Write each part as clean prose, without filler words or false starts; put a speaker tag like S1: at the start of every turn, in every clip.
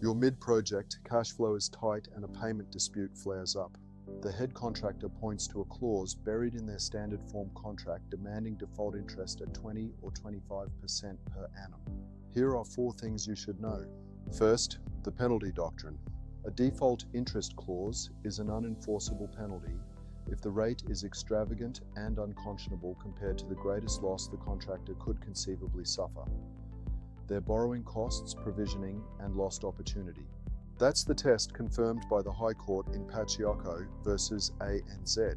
S1: You're mid-project, cash flow is tight, and a payment dispute flares up. The head contractor points to a clause buried in their standard form contract demanding default interest at 20 or 25% per annum. Here are 4 things you should know. First, the Penalty Doctrine. A default interest clause is an unenforceable penalty if the rate is extravagant and unconscionable compared to the greatest loss the contractor could conceivably suffer: their borrowing costs, provisioning, and lost opportunity. That's the test confirmed by the High Court in Paciocco versus ANZ.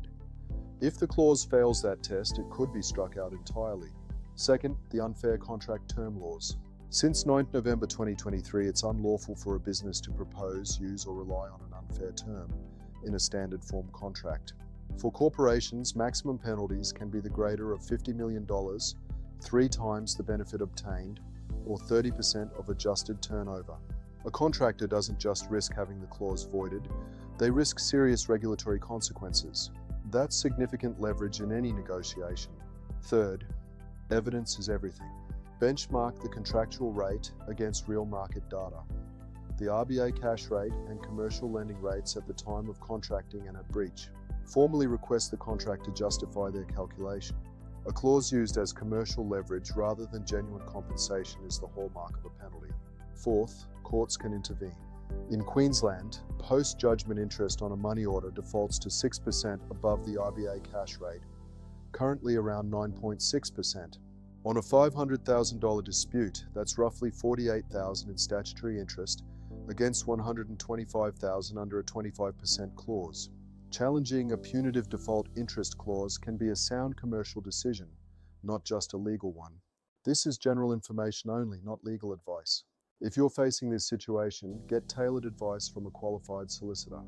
S1: If the clause fails that test, it could be struck out entirely. Second, the unfair contract term laws. Since 9th November 2023, it's unlawful for a business to propose, use, or rely on an unfair term in a standard form contract. For corporations, maximum penalties can be the greater of $50 million, 3 times the benefit obtained, or 30% of adjusted turnover. A contractor doesn't just risk having the clause voided, they risk serious regulatory consequences. That's significant leverage in any negotiation. Third, evidence is everything. Benchmark the contractual rate against real market data. The RBA cash rate and commercial lending rates at the time of contracting and at breach. Formally request the contractor justify their calculation. A clause used as commercial leverage rather than genuine compensation is the hallmark of a penalty. Fourth, courts can intervene. In Queensland, post-judgment interest on a money order defaults to 6% above the RBA cash rate, currently around 9.6%. On a $500,000 dispute, that's roughly $48,000 in statutory interest against $125,000 under a 25% clause. Challenging a punitive default interest clause can be a sound commercial decision, not just a legal one. This is general information only, not legal advice. If you're facing this situation, get tailored advice from a qualified solicitor.